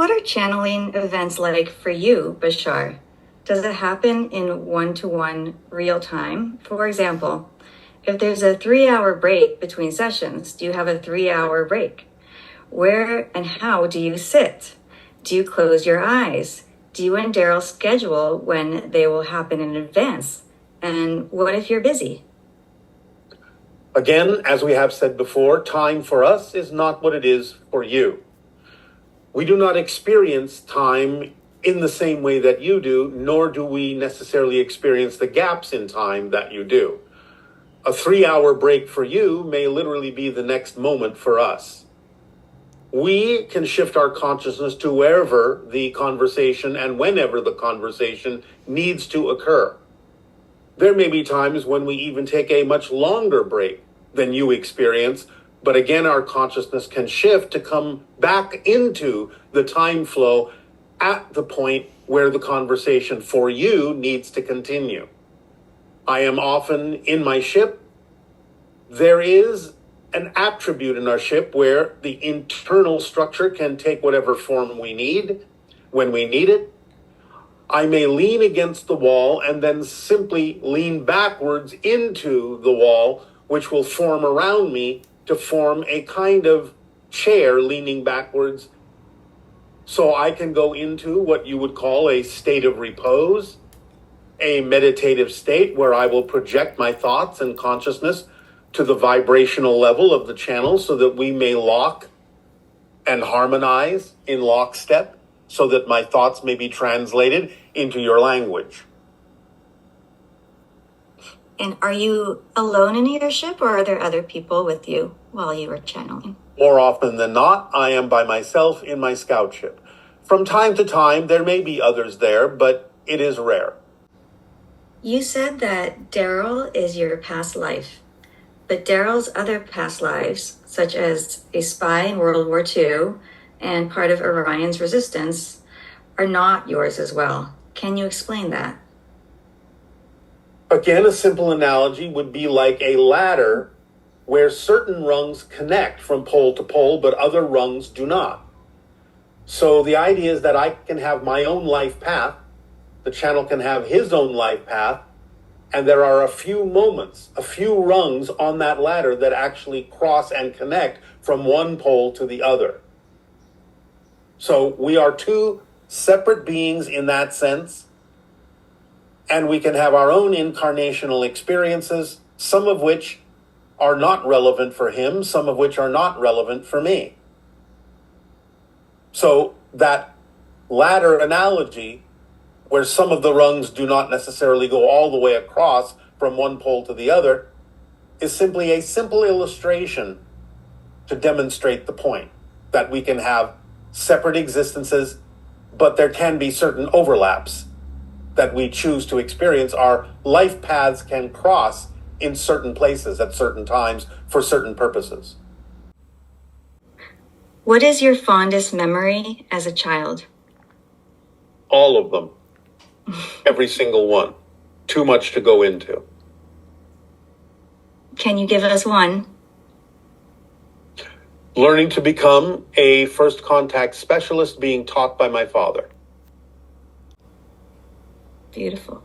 What are channeling events like for you, Bashar? Does it happen in one-to-one real time? For example, if there's a 3-hour break between sessions, do you have a 3-hour break? Where and how do you sit? Do you close your eyes? Do you and Darryl schedule when they will happen in advance? And what if you're busy? Again, as we have said before, time for us is not what it is for you. We do not experience time in the same way that you do, nor do we necessarily experience the gaps in time that you do. A 3-hour break for you may literally be the next moment for us. We can shift our consciousness to wherever the conversation and whenever the conversation needs to occur. There may be times when we even take a much longer break than you experience, but again, our consciousness can shift to come back into the time flow at the point where the conversation for you needs to continue. I am often in my ship. There is an attribute in our ship where the internal structure can take whatever form we need when we need it. I may lean against the wall and then simply lean backwards into the wall, which will form around me to form a kind of chair leaning backwards. So I can go into what you would call a state of repose, a meditative state where I will project my thoughts and consciousness to the vibrational level of the channel so that we may lock and harmonize in lockstep so that my thoughts may be translated into your language. And are you alone in your ship, or are there other people with you while you are channeling? More often than not, I am by myself in my scout ship. From time to time, there may be others there, but it is rare. You said that Darryl is your past life, but Darryl's other past lives, such as a spy in World War II and part of Orion's resistance, are not yours as well. Can you explain that? Again, a simple analogy would be like a ladder where certain rungs connect from pole to pole, but other rungs do not. So the idea is that I can have my own life path, the channel can have his own life path, and there are a few moments, a few rungs on that ladder that actually cross and connect from one pole to the other. So we are two separate beings in that sense, and we can have our own incarnational experiences, some of which are not relevant for him, some of which are not relevant for me. So that ladder analogy, where some of the rungs do not necessarily go all the way across from one pole to the other, is simply a simple illustration to demonstrate the point that we can have separate existences, but there can be certain overlaps that we choose to experience. Our life paths can cross in certain places at certain times for certain purposes. What is your fondest memory as a child? All of them. Every single one. Too much to go into. Can you give us one? Learning to become a first contact specialist being taught by my father. Beautiful.